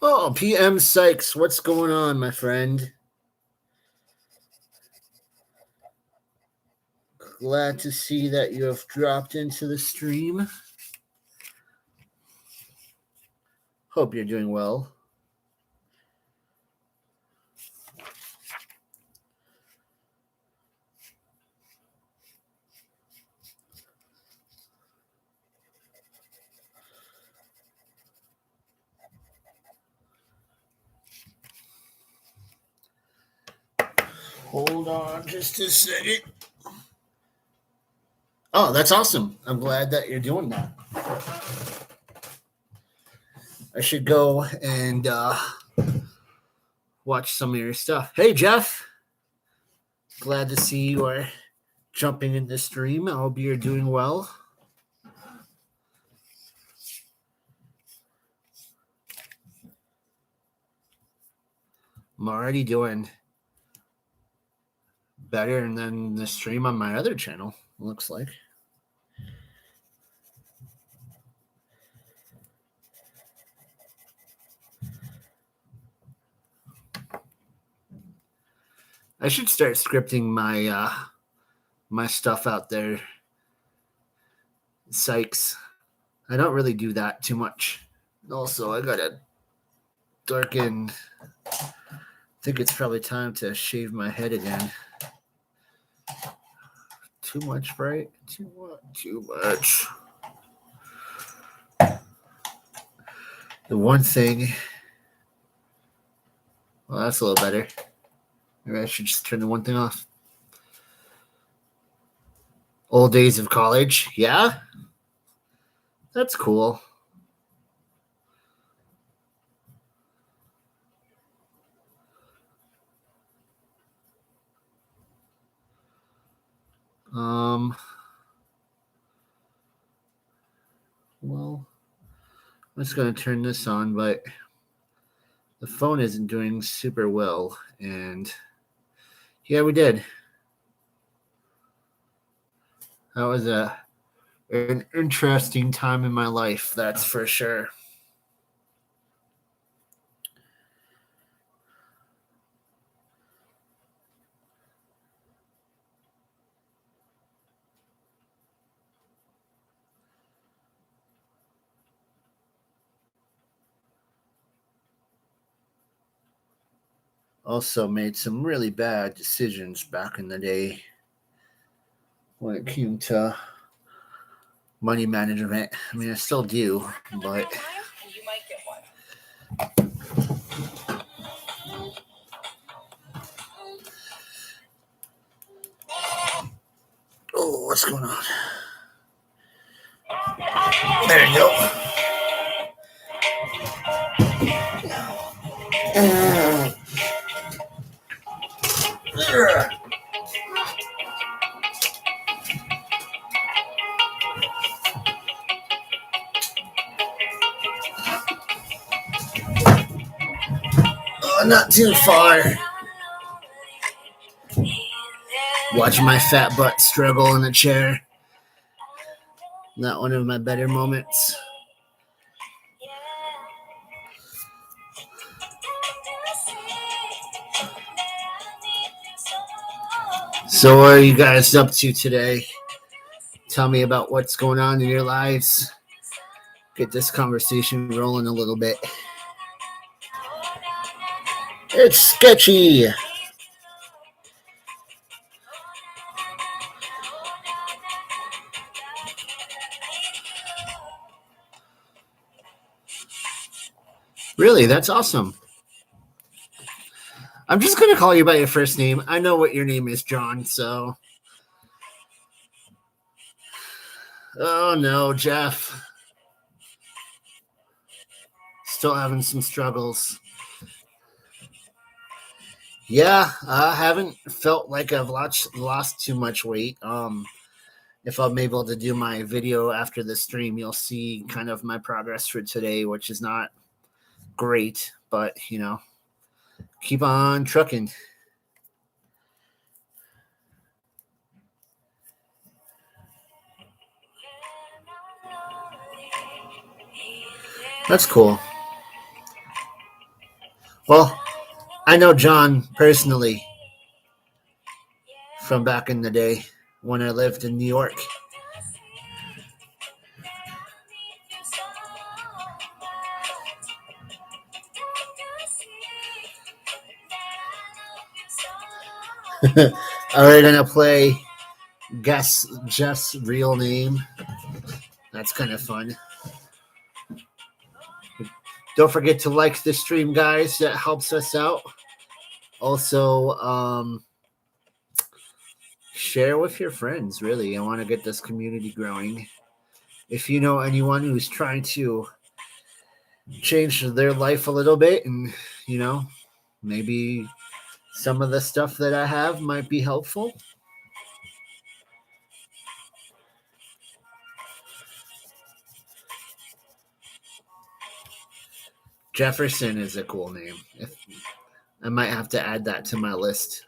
Oh, PM Sykes, what's going on, my friend? Glad to see that you have dropped into the stream. Hope you're doing well. Hold on just a second. Oh, that's awesome. I'm glad that you're doing that. I should go and watch some of your stuff. Hey, Jeff. Glad to see you are jumping in the stream. I hope you're doing well. I'm already doing better than the stream on my other channel, looks like. I should start scripting my stuff out there. Sykes. I don't really do that too much. Also, I gotta darken. I think it's probably time to shave my head again. Too much, right? Too much. The one thing. Well, that's a little better. Maybe I should just turn the one thing off. Old days of college. Yeah? That's cool. Well, I'm just going to turn this on, but the phone isn't doing super well. And yeah, we did. That was an interesting time in my life, that's for sure. Also made some really bad decisions back in the day when it came to money management. I mean, I still do, but oh, what's going on? There you go. Not too far. Watch my fat butt struggle in the chair. Not one of my better moments. So what are you guys up to today? Tell me about what's going on in your lives. Get this conversation rolling a little bit. It's sketchy. Really, that's awesome. I'm just going to call you by your first name. I know what your name is, John, so. Oh, no, Jeff. Still having some struggles. Yeah, I haven't felt like I've lost too much weight. If I'm able to do my video after the stream, you'll see kind of my progress for today, which is not great, but, you know, keep on trucking. That's cool. Well, I know John personally from back in the day when I lived in New York. Are we gonna play Guess Jeff's real name? That's kind of fun. Don't forget to like the stream, guys. That helps us out. Also, share with your friends. Really, I want to get this community growing. If you know anyone who's trying to change their life a little bit, and maybe some of the stuff that I have might be helpful. Jefferson is a cool name. I might have to add that to my list.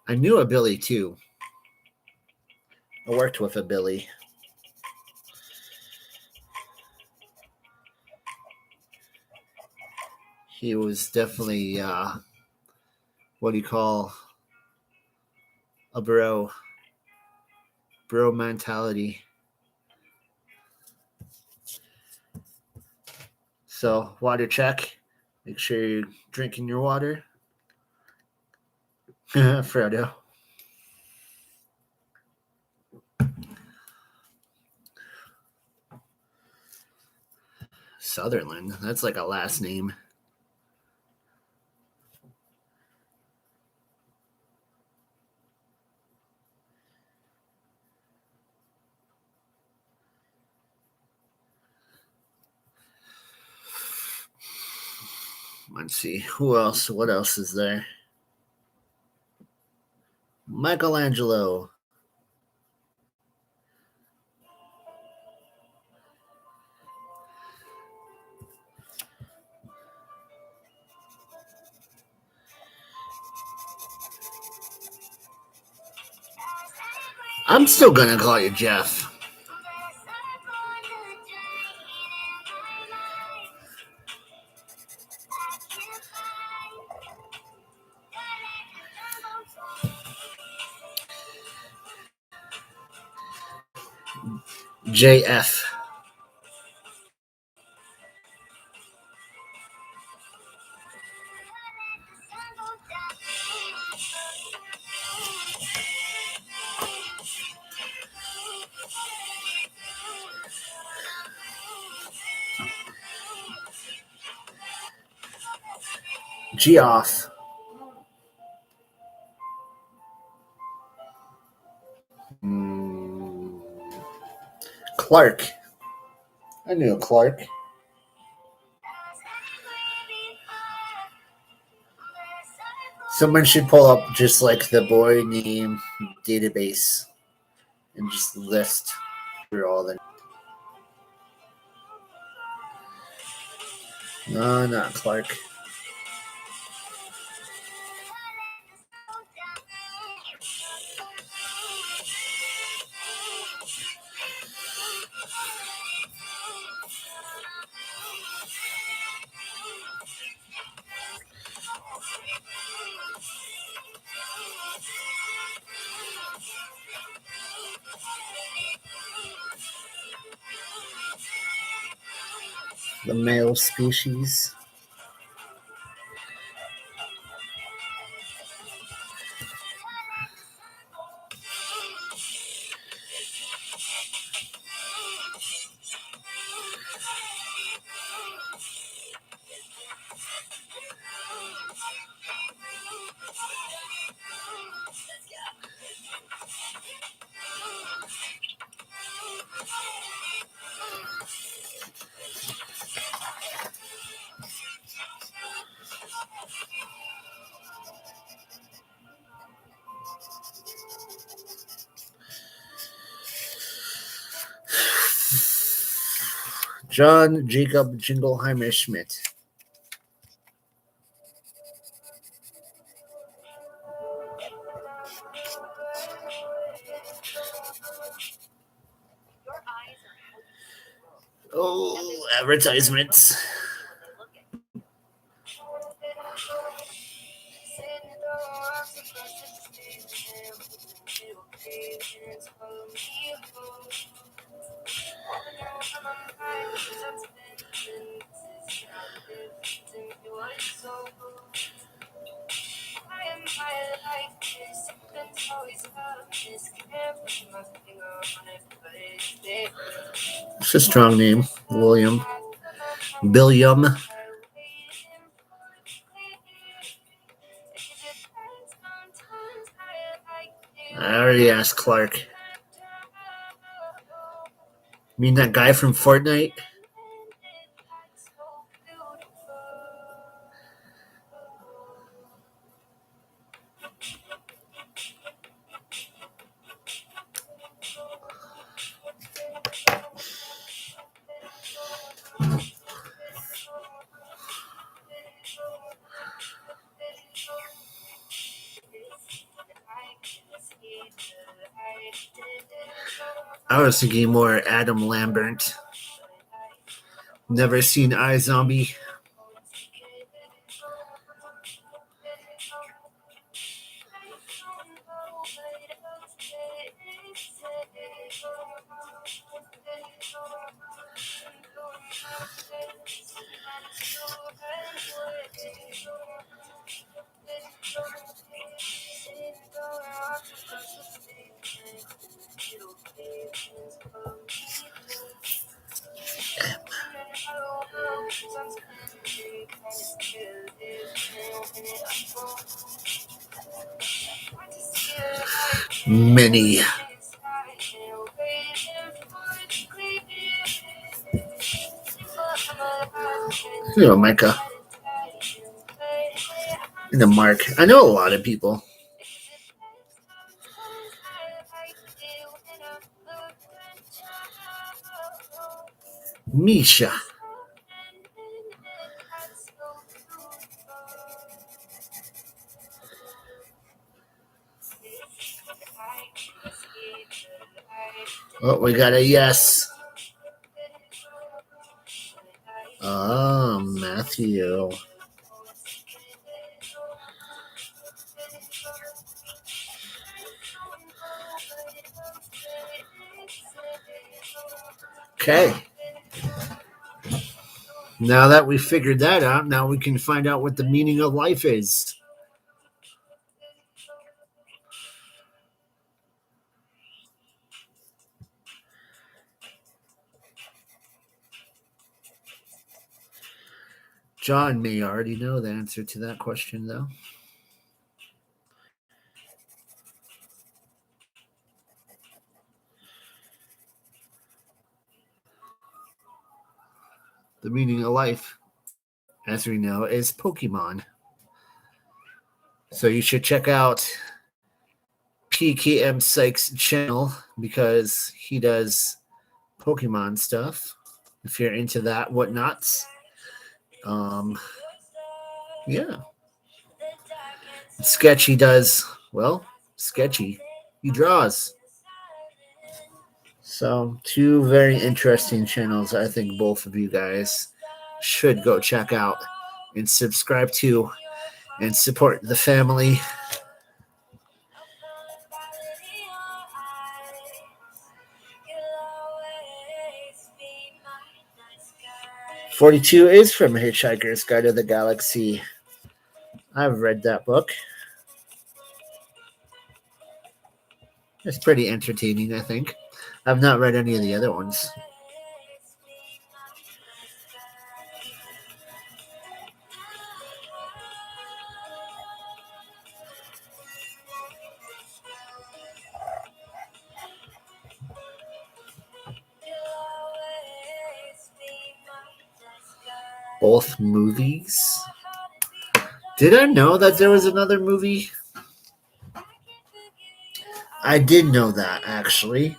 I knew a Billy too. I worked with a Billy. He was definitely what do you call a bro mentality. So water check. Make sure you're drinking your water. Frodo. Sutherland. That's like a last name. Let's see. Who else? What else is there? Michelangelo. I'm still gonna call you Jeff. JF. Geoff. Clark. I knew Clark. Someone should pull up just like the boy name database and just list through all the. No, not Clark. The male species. John Jacob Jingleheimer Schmidt. Oh, advertisements. It's a strong name, William. Billiam. I already asked Clark. Mean that guy from Fortnite? I was thinking more Adam Lambert. Never seen iZombie. Many. You know, Micah. And a Mark. I know a lot of people. Misha. Oh, we got a yes. Oh, Matthew. Okay. Now that we figured that out, now we can find out what the meaning of life is. John may already know the answer to that question, though. The meaning of life, as we know, is Pokemon. So you should check out PKM Sykes' channel because he does Pokemon stuff. If you're into that, whatnots. Yeah. Sketchy does, well, sketchy. He draws. So, two very interesting channels I think both of you guys should go check out and subscribe to and support the family. "42" is from Hitchhiker's Guide to the Galaxy. I've read that book. It's pretty entertaining, I think. I've not read any of the other ones. Both movies? Did I know that there was another movie? I did know that, actually.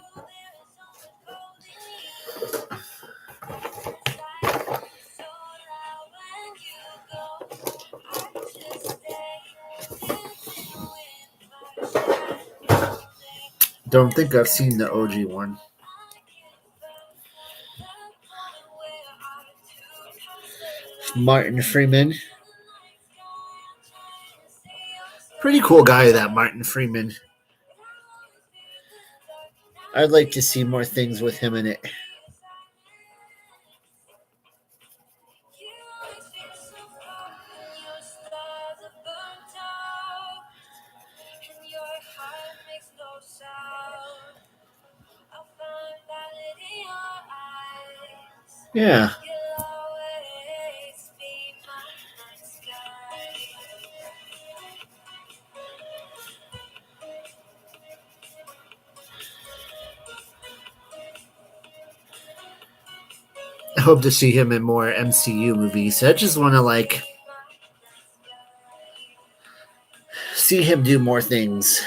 Don't think I've seen the OG one. Martin Freeman. Pretty cool guy, that Martin Freeman. I'd like to see more things with him in it. Yeah. I hope to see him in more MCU movies. I just want to see him do more things.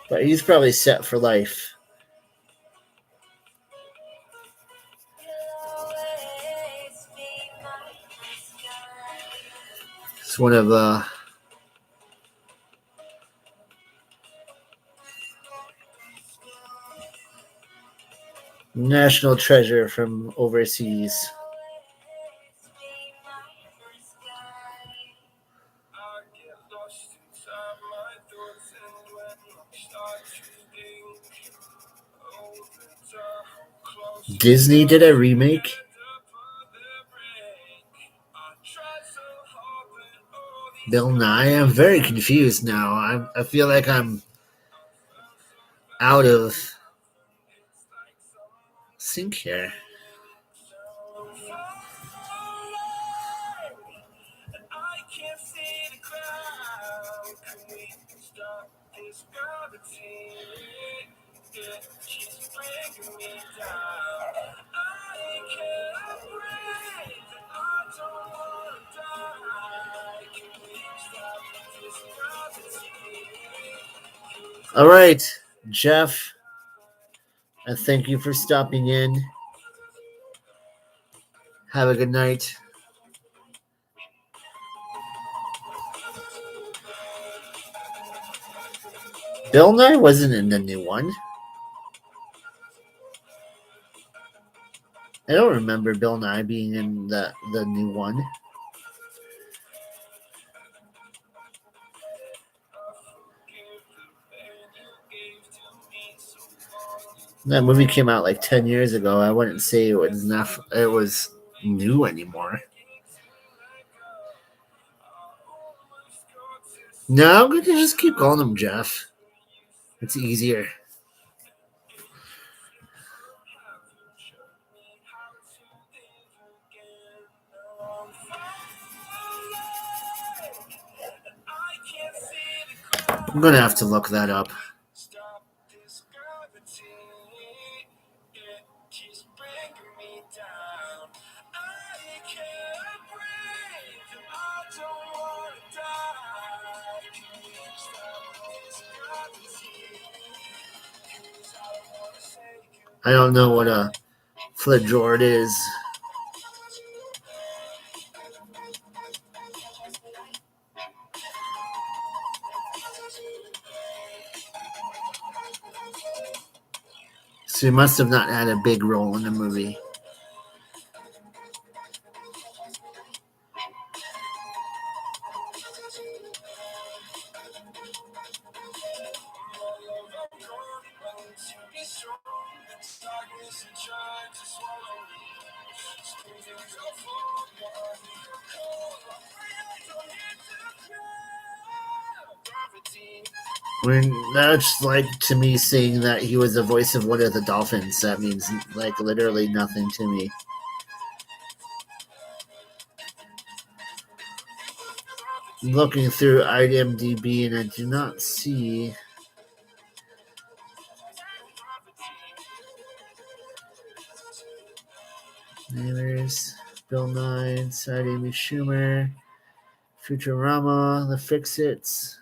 But he's probably set for life. It's one of national treasure from overseas. Disney did a remake. Bill Nye. I'm very confused now. I feel like I'm out of sync here. All right, Jeff, and thank you for stopping in. Have a good night. Bill Nye wasn't in the new one. I don't remember Bill Nye being in the new one. That movie came out like 10 years ago. I wouldn't say it was new anymore. No, I'm going to just keep calling him Jeff. It's easier. I'm going to have to look that up. I don't know what a FLIDJORD is. So he must have not had a big role in the movie. That's like to me saying that he was the voice of one of the dolphins. That means like literally nothing to me. I'm looking through IMDb and I do not see. There's Bill Nye, Inside Amy Schumer, Futurama, The Fix-Its,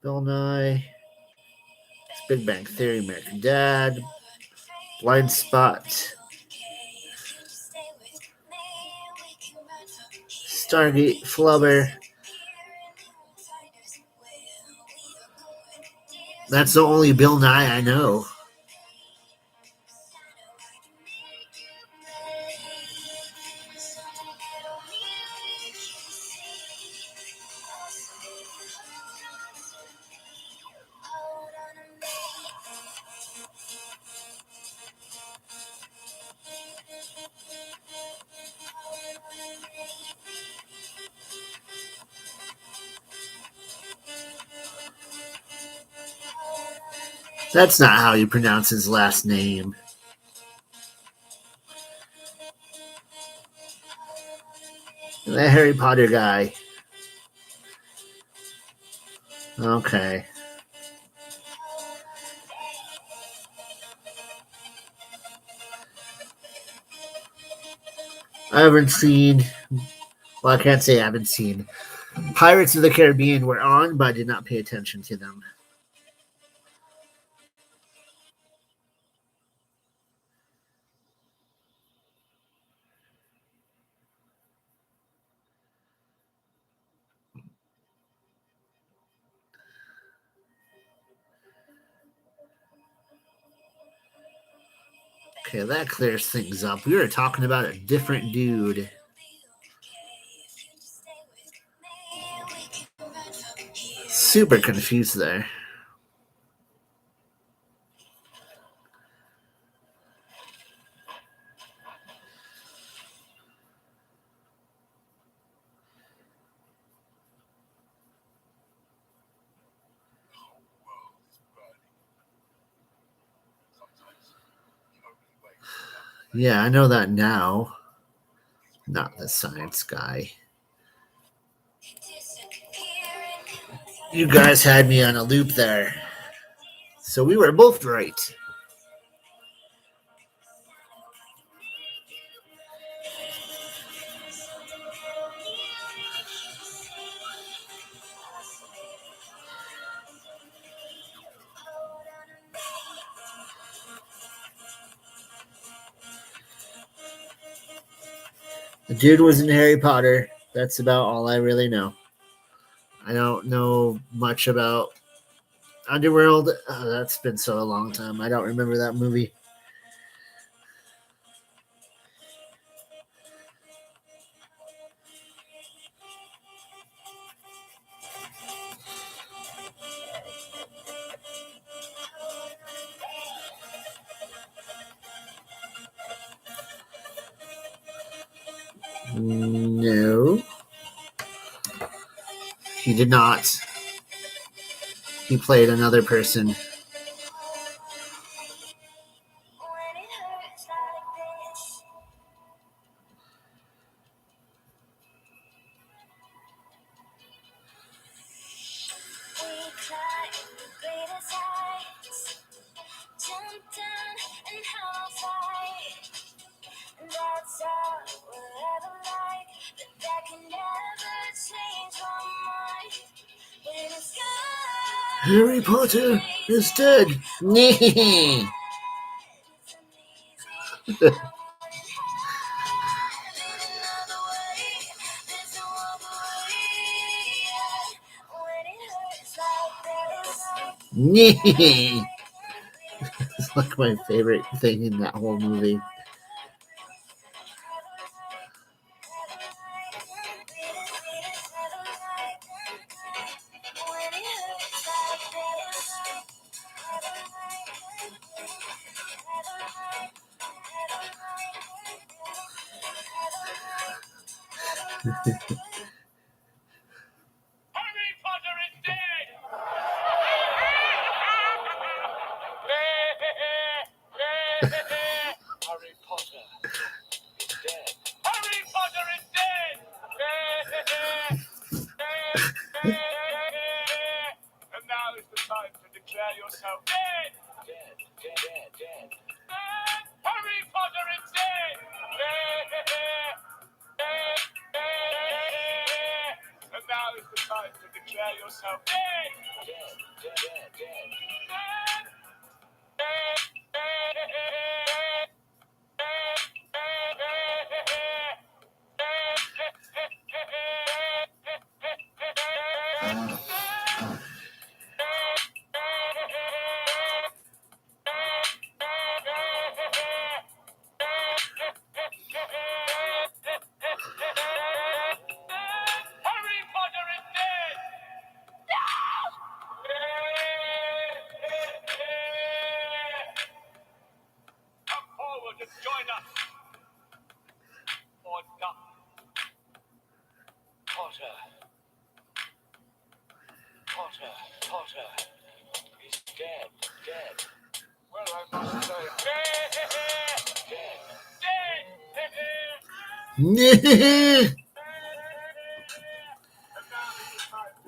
Bill Nye, Big Bang Theory, American Dad, Blind Spot, Stargate, Flubber. That's the only Bill Nye I know. That's not how you pronounce his last name. The Harry Potter guy. Okay. I haven't seen. Well, I can't say I haven't seen. Pirates of the Caribbean were on, but I did not pay attention to them. Okay, that clears things up. We were talking about a different dude. Super confused there. Yeah, I know that now. Not the science guy. You guys had me on a loop there. So we were both right. The dude was in Harry Potter. That's about all I really know. I don't know much about Underworld. Oh, that's been so a long time. I don't remember that movie. No, he did not. He played another person. Harry Potter is dead. It's like my favorite thing in that whole movie.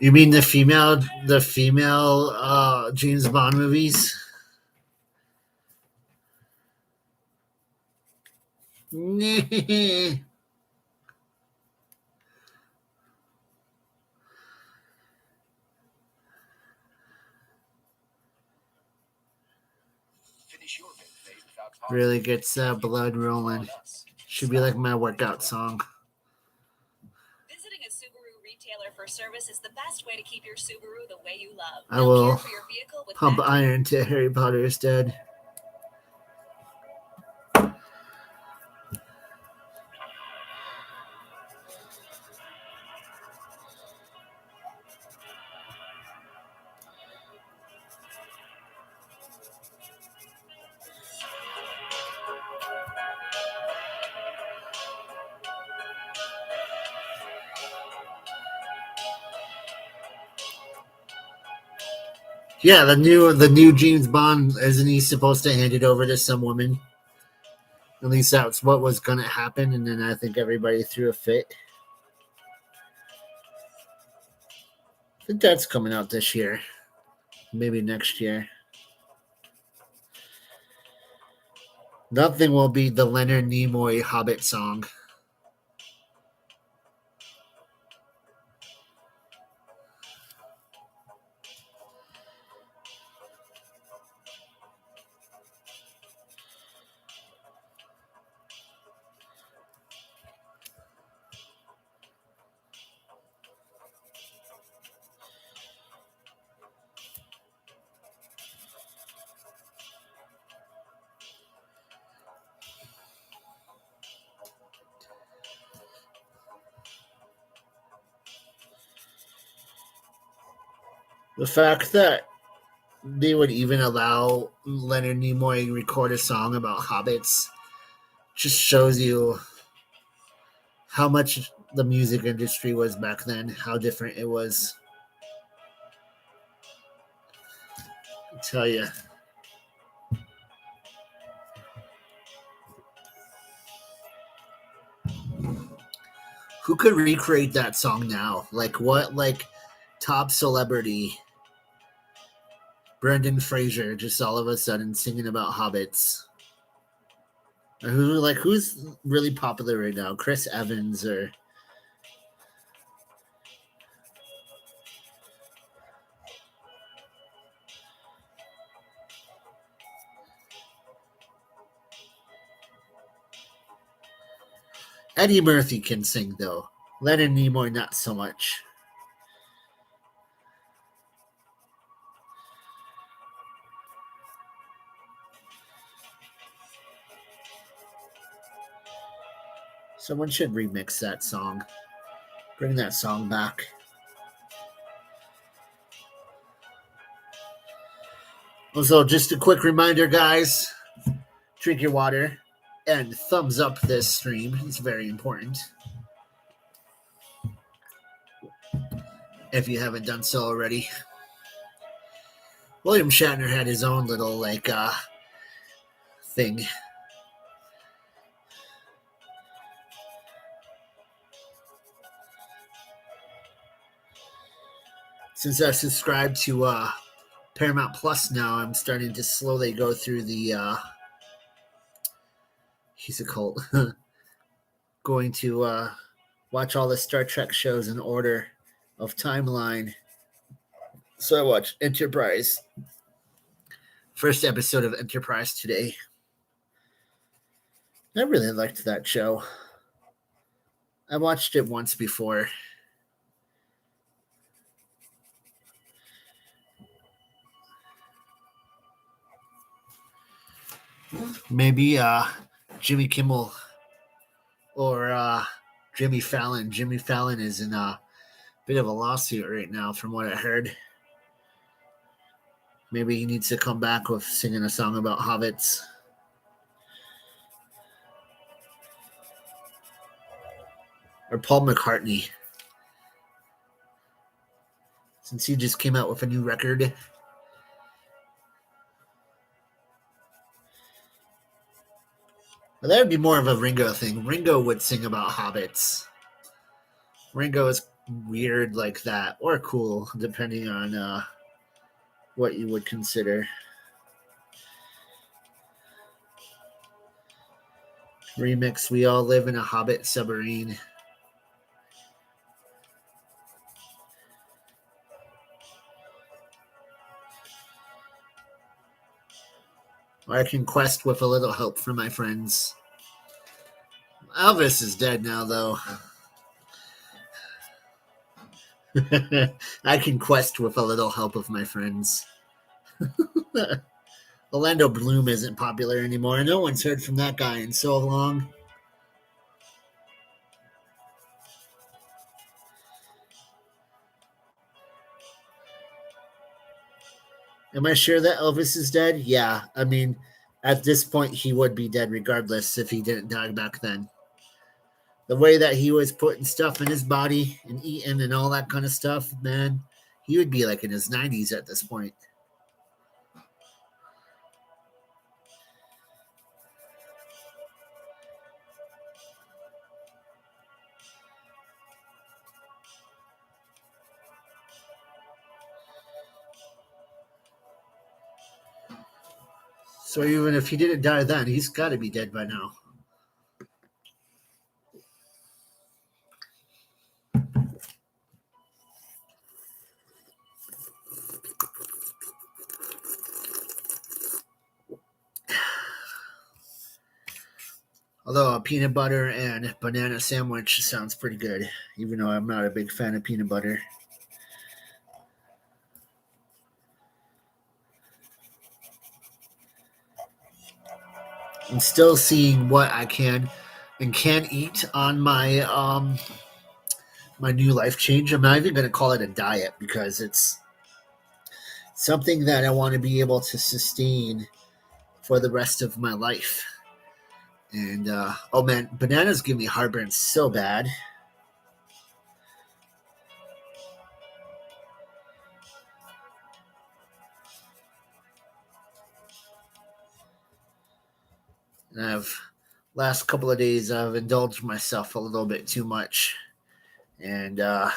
You mean the female James Bond movies? Really gets blood rolling. Should be like my workout song. Visiting a Subaru retailer for service is the best way to keep your Subaru the way you love. I will Care for your vehicle with pump iron to Harry Potter is dead. Yeah, the new James Bond, isn't he supposed to hand it over to some woman? At least that's what was gonna happen, and then I think everybody threw a fit. I think that's coming out this year. Maybe next year. Nothing will beat the Leonard Nimoy Hobbit song. The fact that they would even allow Leonard Nimoy record a song about hobbits just shows you how much the music industry was back then, how different it was. I tell you. Who could recreate that song now? Like what? Like top celebrity Brendan Fraser just all of a sudden singing about hobbits. Or who's really popular right now? Chris Evans or Eddie Murphy can sing though. Leonard Nimoy not so much. Someone should remix that song. Bring that song back. Also, just a quick reminder, guys. Drink your water and thumbs up this stream. It's very important. If you haven't done so already. William Shatner had his own little thing. Since I subscribe to Paramount Plus now, I'm starting to slowly go through the he's a cult. Going to watch all the Star Trek shows in order of timeline. So I watched Enterprise. First episode of Enterprise today. I really liked that show. I watched it once before. Maybe Jimmy Kimmel or Jimmy Fallon. Jimmy Fallon is in a bit of a lawsuit right now, from what I heard. Maybe he needs to come back with singing a song about hobbits. Or Paul McCartney. Since he just came out with a new record. But that would be more of a Ringo thing. Ringo would sing about hobbits. Ringo is weird like that, or cool, depending on what you would consider. Remix, We All Live in a Hobbit Submarine. Or I can quest with a little help from my friends. Elvis is dead now, though. I can quest with a little help of my friends. Orlando Bloom isn't popular anymore. No one's heard from that guy in so long. Am I sure that Elvis is dead? Yeah. I mean, at this point, he would be dead regardless if he didn't die back then. The way that he was putting stuff in his body and eating and all that kind of stuff, man, he would be like in his 90s at this point. So even if he didn't die then, he's got to be dead by now. Although a peanut butter and banana sandwich sounds pretty good, even though I'm not a big fan of peanut butter. I'm still seeing what I can and can't eat on my my new life change. I'm not even going to call it a diet because it's something that I want to be able to sustain for the rest of my life. And oh man, bananas give me heartburn so bad. And last couple of days I've indulged myself a little bit too much, and I'm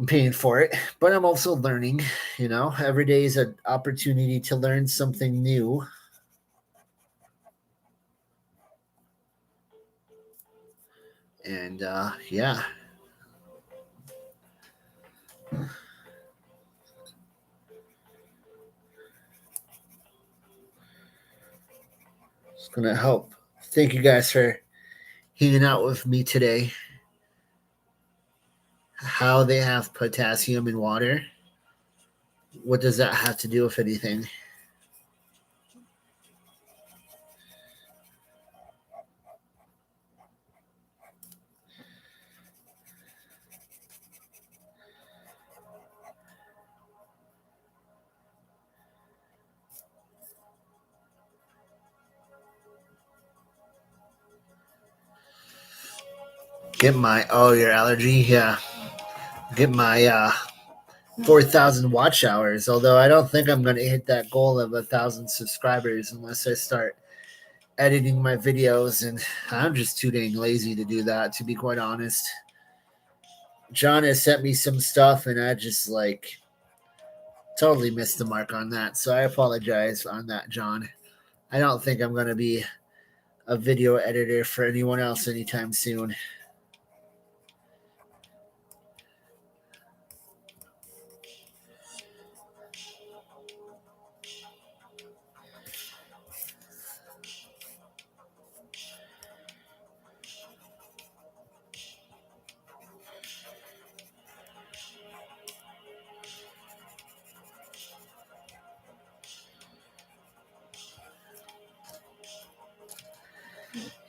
paying for it. But I'm also learning. You know, every day is an opportunity to learn something new. And yeah. It's going to help. Thank you guys for hanging out with me today. How they have potassium in water. What does that have to do with anything? Get my your allergy, yeah. Get my 4,000 watch hours. Although I don't think I'm going to hit that goal of 1,000 subscribers unless I start editing my videos, and I'm just too dang lazy to do that. To be quite honest, John has sent me some stuff, and I just like totally missed the mark on that. So I apologize on that, John. I don't think I'm going to be a video editor for anyone else anytime soon.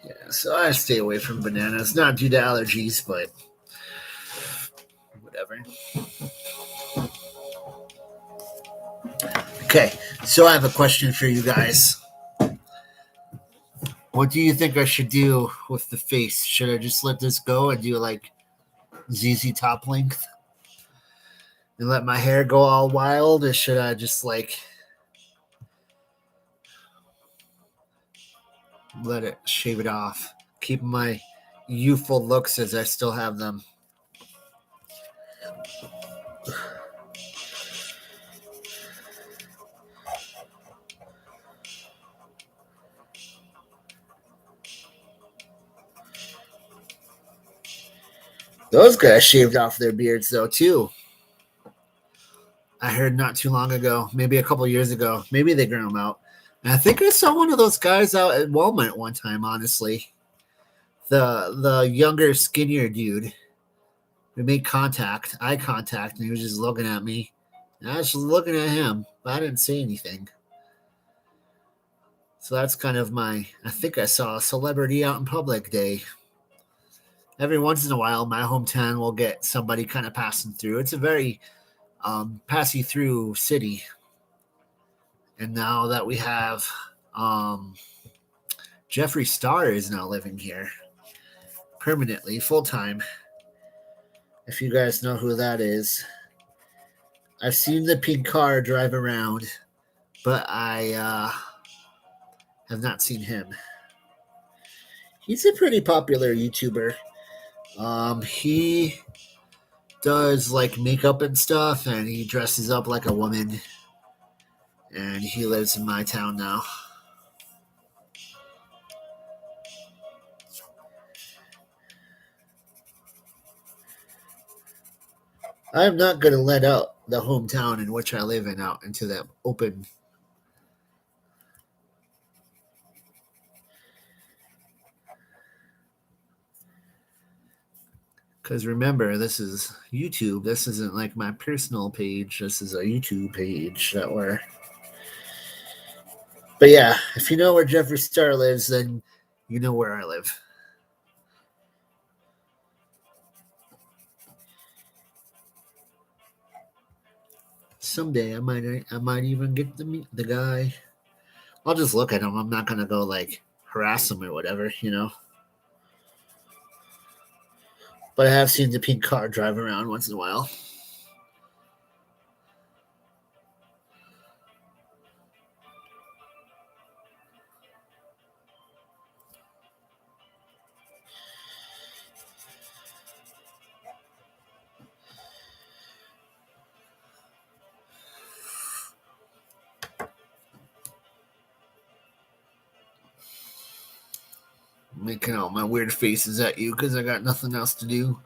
Yeah, so I stay away from bananas, not due to allergies, but whatever. Okay, so I have a question for you guys. What do you think I should do with the face? Should I just let this go and do like ZZ Top length and let my hair go all wild, or should I just like let it shave it off. Keep my youthful looks as I still have them. Those guys shaved off their beards though too. I heard not too long ago, maybe a couple years ago, maybe they grew them out. And I think I saw one of those guys out at Walmart one time. Honestly, the younger, skinnier dude. We made eye contact, and he was just looking at me. And I was just looking at him, but I didn't say anything. So that's kind of I think I saw a celebrity out in public day. Every once in a while, my hometown will get somebody kind of passing through. It's a very passy through city. And now that we have Jeffree Star is now living here permanently, full time. If you guys know who that is, I've seen the pink car drive around, but I have not seen him. He's a pretty popular YouTuber. He does like makeup and stuff, and he dresses up like a woman, and he lives in my town now. I'm not going to let out the hometown in which I live in out into the open. Because remember, this is YouTube. This isn't like my personal page. This is a YouTube page that we're. But yeah, if you know where Jeffree Star lives, then you know where I live. Someday I might even get to meet the guy. I'll just look at him. I'm not gonna go like harass him or whatever, you know. But I have seen the pink car drive around once in a while. Making all my weird faces at you because I got nothing else to do.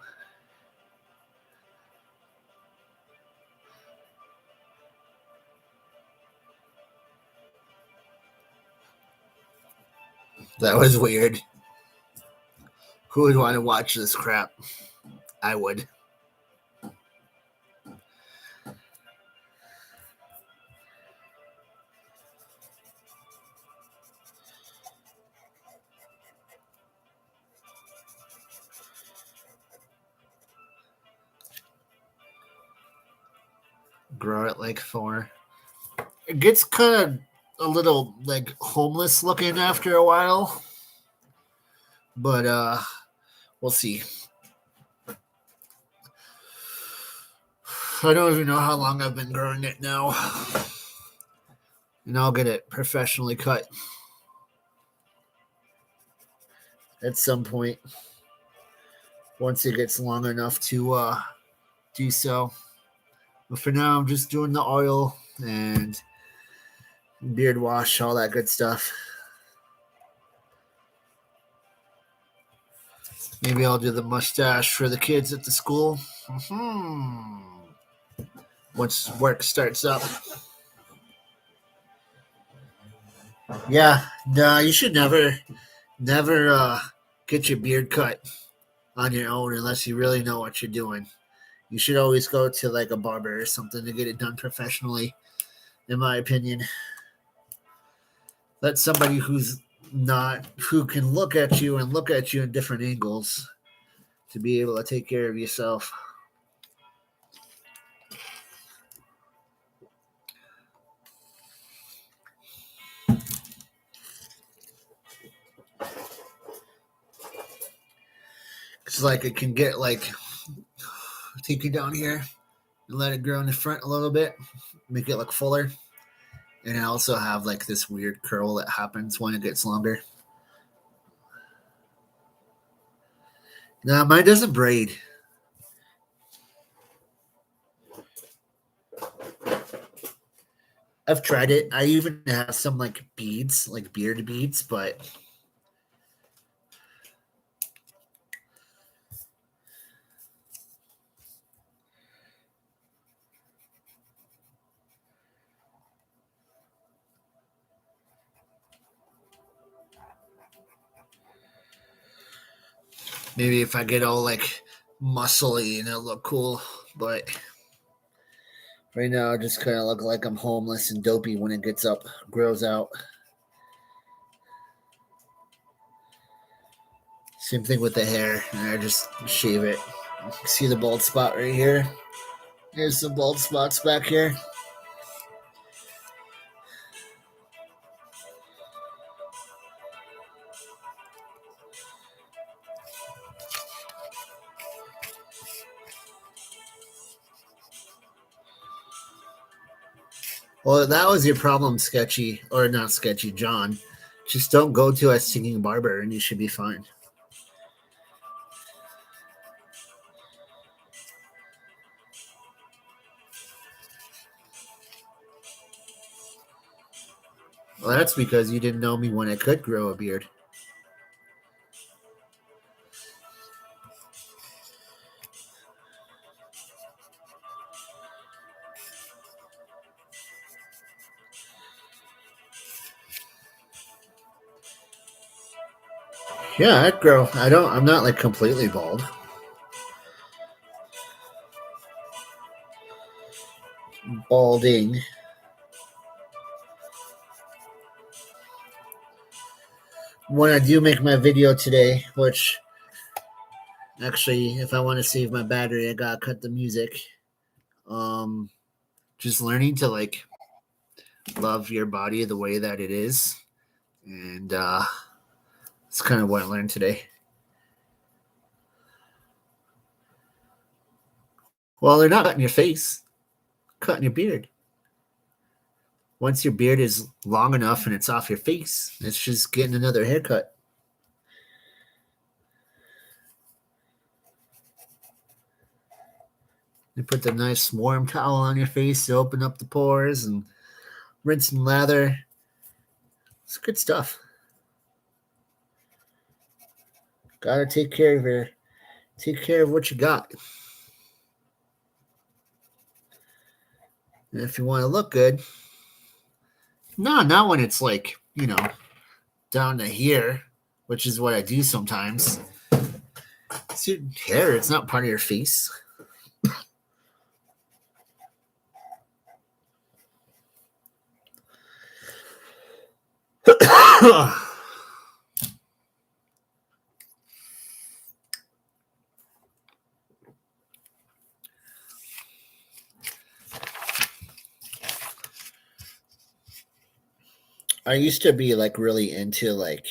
That was weird. Who would want to watch this crap? I would. Grow it like Thor. It gets kind of a little like homeless looking after a while. But we'll see. I don't even know how long I've been growing it now. And I'll get it professionally cut at some point once it gets long enough to do so. But for now, I'm just doing the oil and beard wash, all that good stuff. Maybe I'll do the mustache for the kids at the school. Once work starts up. Yeah, no, you should never get your beard cut on your own unless you really know what you're doing. You should always go to like a barber or something to get it done professionally, in my opinion. Let somebody who can look at you and look at you in different angles to be able to take care of yourself. It's like it can get like, take you down here and let it grow in the front a little bit, make it look fuller. And I also have like this weird curl that happens when it gets longer. No, mine doesn't braid. I've tried it. I even have some like beads, like beard beads, but maybe if I get all like muscly and it'll look cool. But right now, I just kind of look like I'm homeless and dopey when it gets up, grows out. Same thing with the hair. I just shave it. See the bald spot right here? There's some bald spots back here. Well, that was your problem, Sketchy, or not Sketchy, John. Just don't go to a singing barber and you should be fine. Well, that's because you didn't know me when I could grow a beard. Yeah, I'd grow. I'm not like completely bald. Balding. When I do make my video today, which actually, if I want to save my battery, I gotta cut the music. Um, just learning to like love your body the way that it is, and it's kind of what I learned today. Well, they're not cutting your face, cutting your beard. Once your beard is long enough and it's off your face, it's just getting another haircut. You put the nice warm towel on your face to open up the pores and rinse and lather. It's good stuff. Gotta take care of what you got. And if you want to look good, no, not when it's like, down to here, which is what I do sometimes. It's your hair, it's not part of your face. I used to be like really into like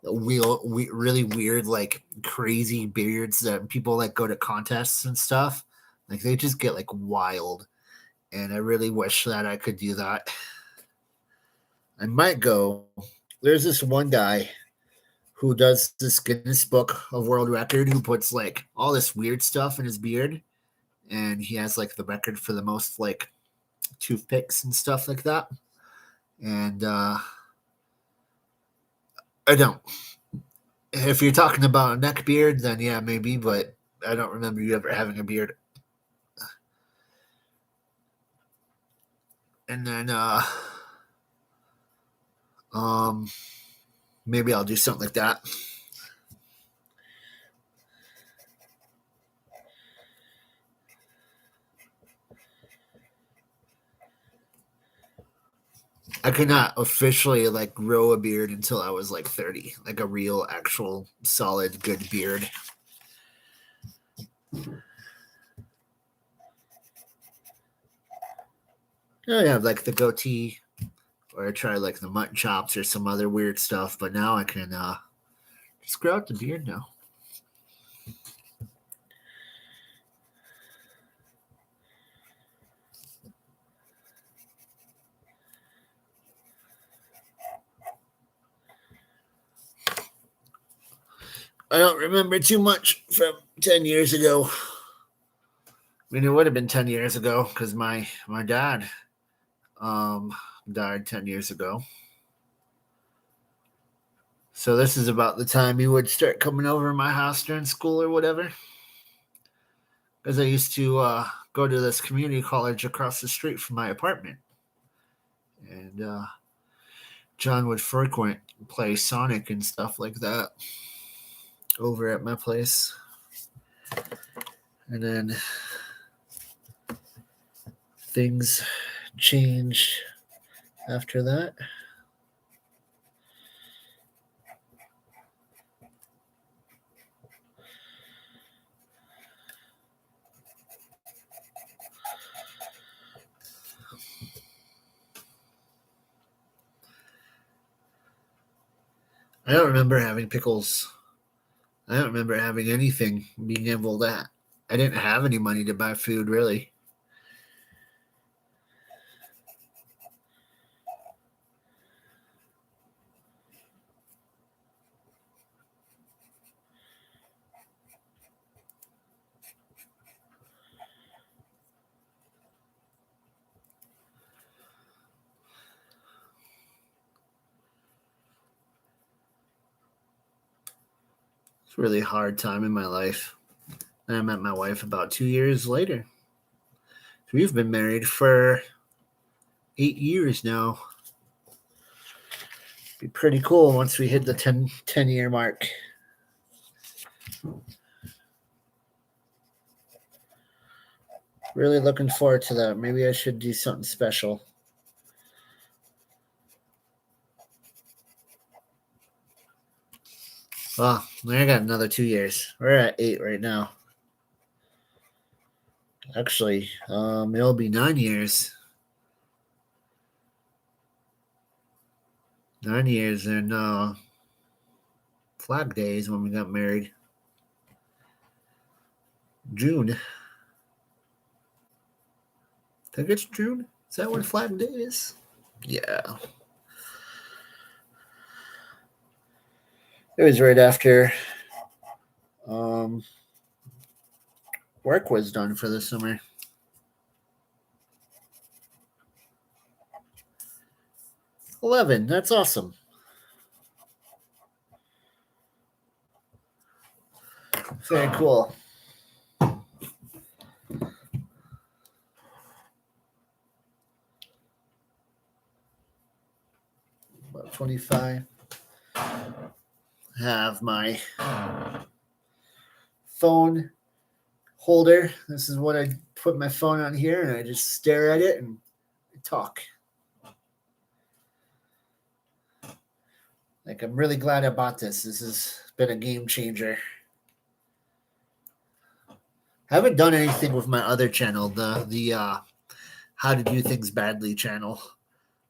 really weird, like crazy beards that people like go to contests and stuff. Like they just get like wild. And I really wish that I could do that. I might go. There's this one guy who does this Guinness Book of World Record who puts like all this weird stuff in his beard. And he has like the record for the most like toothpicks and stuff like that. And I don't. If you're talking about a neck beard, then yeah, maybe, but I don't remember you ever having a beard. And then um maybe I'll do something like that. I could not officially like grow a beard until I was like 30, like a real, actual, solid, good beard. I have like the goatee, or I try like the mutton chops or some other weird stuff, but now I can just grow out the beard now. I don't remember too much from 10 years ago. I mean, it would have been 10 years ago because my dad died 10 years ago. So this is about the time he would start coming over to my house during school or whatever. Because I used to go to this community college across the street from my apartment. And John would frequent play Sonic and stuff like that over at my place. And then things changed after that. I don't remember having pickles. I don't remember having anything, being able to. I didn't have any money to buy food, really. It's a really hard time in my life. And I met my wife about 2 years later. So we've been married for 8 years now. Be pretty cool once we hit the 10-year mark. Really looking forward to that. Maybe I should do something special. Well, I got another 2 years. We're at 8 right now. Actually, it'll be 9 years. 9 years and Flag Day is when we got married. June. I think it's June. Is that when Flag Day is? Yeah. It was right after work was done for the summer. $11. That's awesome. Very cool. About 25. Have my phone holder. This is what I put my phone on here, and I just stare at it and talk. Like, I'm really glad I bought this. This has been a game changer. I haven't done anything with my other channel, the How to Do Things Badly channel.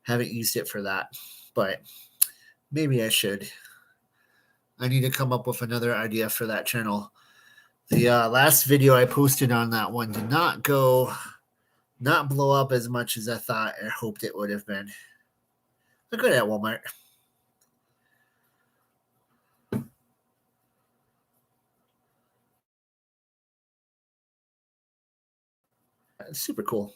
Haven't used it for that, but maybe I should. I need to come up with another idea for that channel. The last video I posted on that one did not blow up as much as I thought or hoped it would have been. Look at that, Walmart. It's super cool.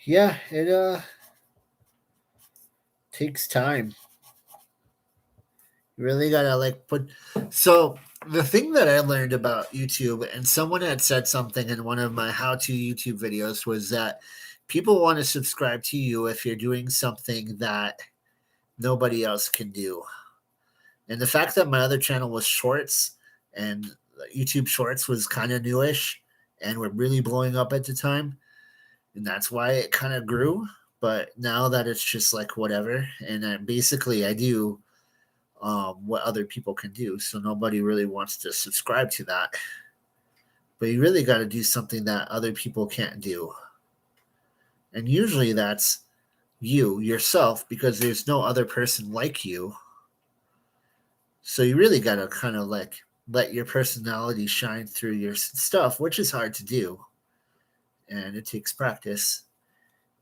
Yeah, it takes time. You really gotta put. So the thing that I learned about YouTube, and someone had said something in one of my how-to YouTube videos, was that people want to subscribe to you if you're doing something that nobody else can do. And the fact that my other channel was shorts and YouTube Shorts was kind of newish and were really blowing up at the time, and that's why it kind of grew. But now that it's just like whatever, and basically I do what other people can do, so nobody really wants to subscribe to that. But you really got to do something that other people can't do. And usually that's you, yourself, because there's no other person like you. So you really got to kind of like let your personality shine through your stuff, which is hard to do. And it takes practice.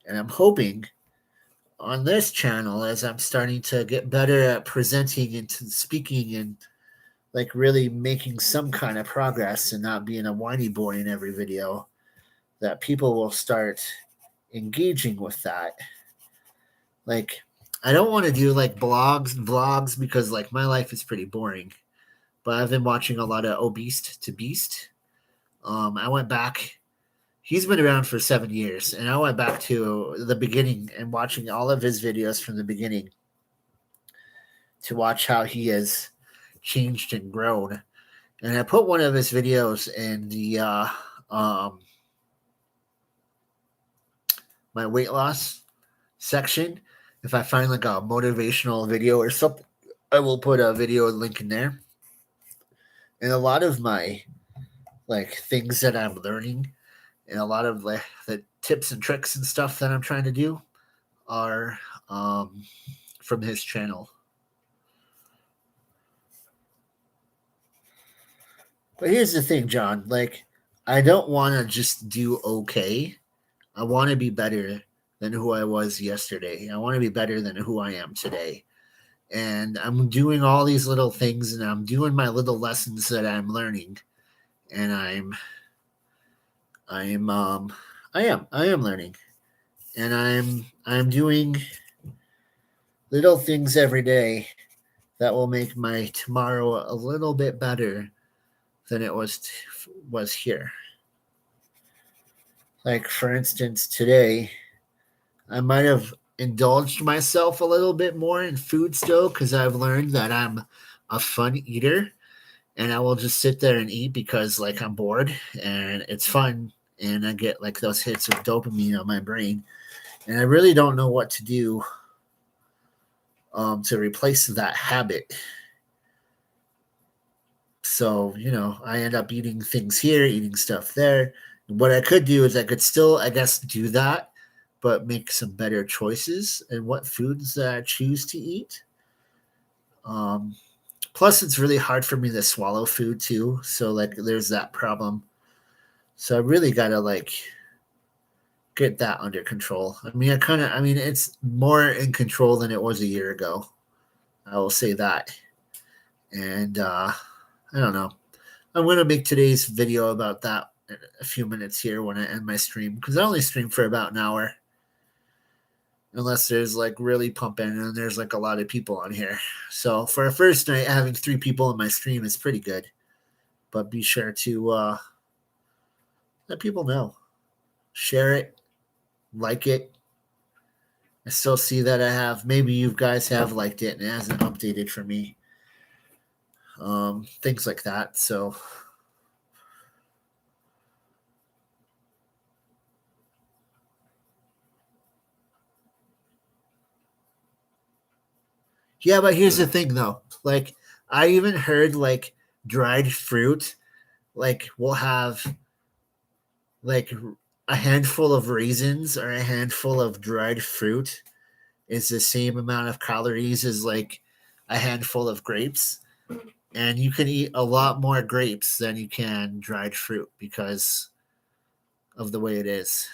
And I'm hoping on this channel, as I'm starting to get better at presenting and speaking and like really making some kind of progress and not being a whiny boy in every video, that people will start engaging with that. Like, I don't want to do like vlogs because like my life is pretty boring. But I've been watching a lot of Obese to Beast. I went back. He's been around for 7 years, and I went back to the beginning and watching all of his videos from the beginning to watch how he has changed and grown. And I put one of his videos in the my weight loss section. If I find like a motivational video or something, I will put a video link in there. And a lot of my like things that I'm learning and a lot of the tips and tricks and stuff that I'm trying to do are from his channel. But here's the thing, John. Like, I don't want to just do okay. I want to be better than who I was yesterday. I want to be better than who I am today. And I'm doing all these little things, and I'm doing my little lessons that I'm learning. And I am learning. And I'm doing little things every day that will make my tomorrow a little bit better than it was here. Like, for instance, today, I might have indulged myself a little bit more in food still because I've learned that I'm a fun eater and I will just sit there and eat because like I'm bored and it's fun and I get like those hits of dopamine on my brain. And I really don't know what to do to replace that habit. So, I end up eating things here, eating stuff there. What I could do is I could still, I guess, do that, but make some better choices in what foods that I choose to eat. Plus, it's really hard for me to swallow food too. So, like, there's that problem. So I really got to, like, get that under control. I mean, it's more in control than it was a year ago. I will say that. And I don't know. I'm going to make today's video about that in a few minutes here when I end my stream, because I only stream for about an hour. Unless there's like really pumping and there's like a lot of people on here. So for a first night, having 3 people in my stream is pretty good. But be sure to let people know. Share it. Like it. I still see that maybe you guys have liked it and it hasn't updated for me. Things like that. So yeah, but here's the thing though. Like, I even heard like dried fruit, like we'll have like a handful of raisins or a handful of dried fruit is the same amount of calories as like a handful of grapes. And you can eat a lot more grapes than you can dried fruit because of the way it is.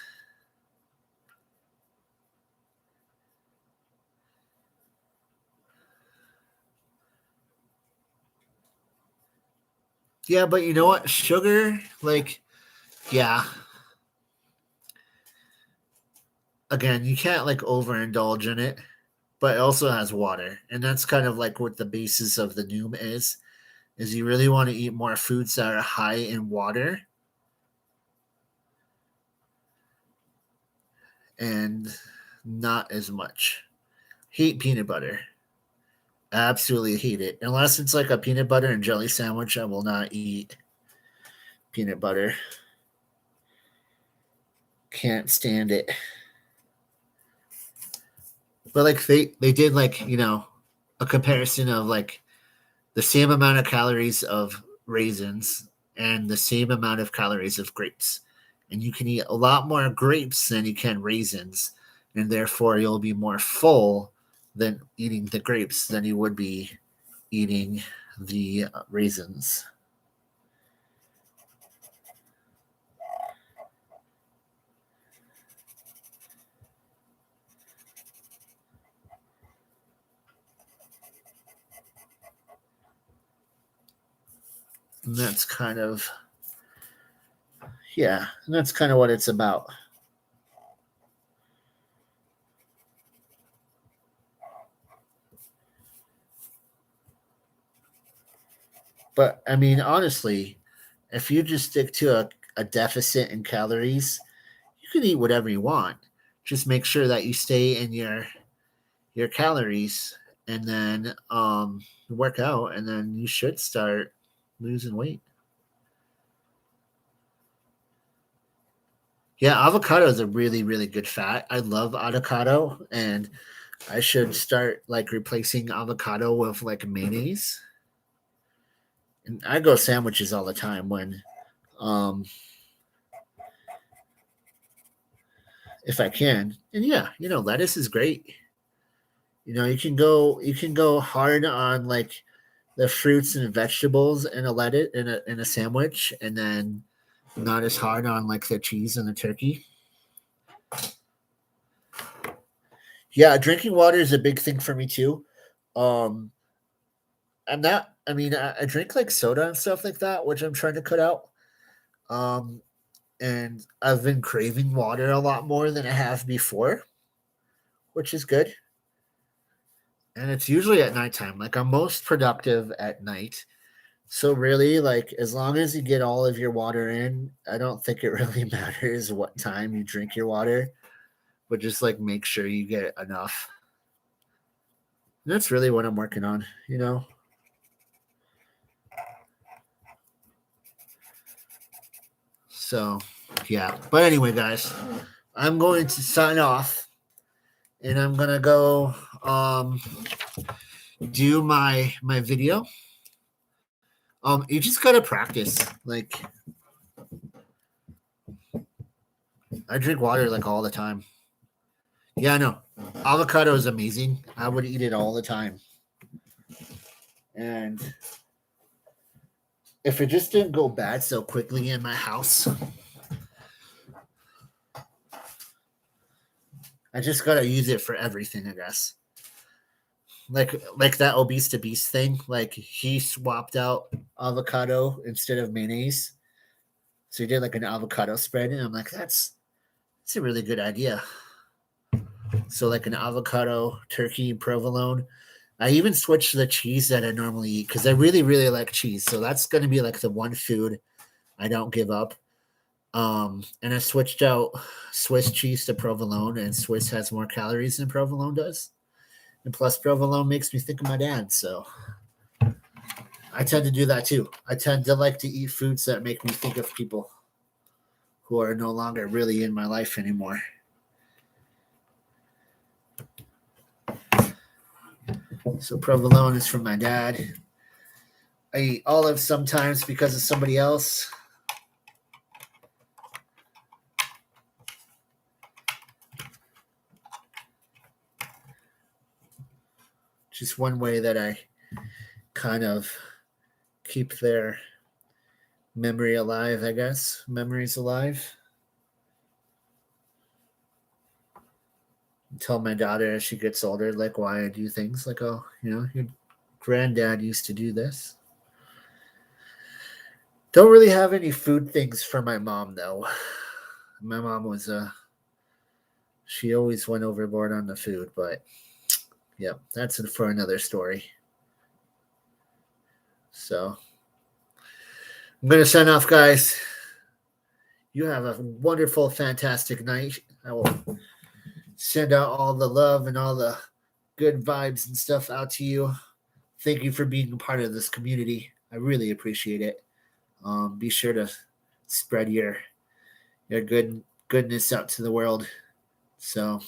Yeah, but you know what? Sugar, like, yeah. Again, you can't like overindulge in it, but it also has water. And that's kind of like what the basis of the Noom is you really want to eat more foods that are high in water and not as much. Hate peanut butter. Absolutely hate it. Unless it's like a peanut butter and jelly sandwich, I will not eat peanut butter. Can't stand it. But like they did like, a comparison of like the same amount of calories of raisins and the same amount of calories of grapes. and you can eat a lot more grapes than you can raisins, and therefore you'll be more full than eating the grapes than you would be eating the raisins. And that's kind of, yeah, and that's kind of what it's about. But I mean, honestly, if you just stick to a deficit in calories, you can eat whatever you want. Just make sure that you stay in your calories, and then work out, and then you should start losing weight. Yeah, avocado is a really, really good fat. I love avocado, and I should start like replacing avocado with like mayonnaise. And I go sandwiches all the time when, um, if I can. And yeah, lettuce is great. You can go hard on like the fruits and vegetables in a lettuce in a sandwich, and then not as hard on like the cheese and the turkey. Yeah, drinking water is a big thing for me too. Um, I'm not. I mean, I drink like soda and stuff like that, which I'm trying to cut out. Um, and I've been craving water a lot more than I have before, which is good. And it's usually at nighttime. Like I'm most productive at night. So really, like as long as you get all of your water in, I don't think it really matters what time you drink your water, but just like make sure you get enough. And that's really what I'm working on. So, yeah. But anyway, guys, I'm going to sign off, and I'm going to go do my video. You just got to practice. Like I drink water like all the time. Yeah, no. Avocado is amazing. I would eat it all the time. And if it just didn't go bad so quickly in my house, I just gotta use it for everything, I guess. Like that obese to beast thing. Like he swapped out avocado instead of mayonnaise, so he did like an avocado spread, and I'm like, that's a really good idea. So like an avocado, turkey, provolone. I even switched the cheese that I normally eat because I really, really like cheese. So that's going to be like the one food I don't give up. And I switched out Swiss cheese to provolone, and Swiss has more calories than provolone does. And plus, provolone makes me think of my dad. So I tend to do that too. I tend to like to eat foods that make me think of people who are no longer really in my life anymore. So provolone is from my dad. I eat olives sometimes because of somebody else. Just one way that I kind of keep their memory alive, I guess. Memories alive. Tell my daughter as she gets older, like why I do things. Like, oh, your granddad used to do this. Don't really have any food things for my mom though. My mom was she always went overboard on the food, but yeah, that's for another story. So I'm gonna sign off, guys. You have a wonderful, fantastic night. I will send out all the love and all the good vibes and stuff out to you. Thank you for being a part of this community. I really appreciate it. Be sure to spread your goodness out to the world. So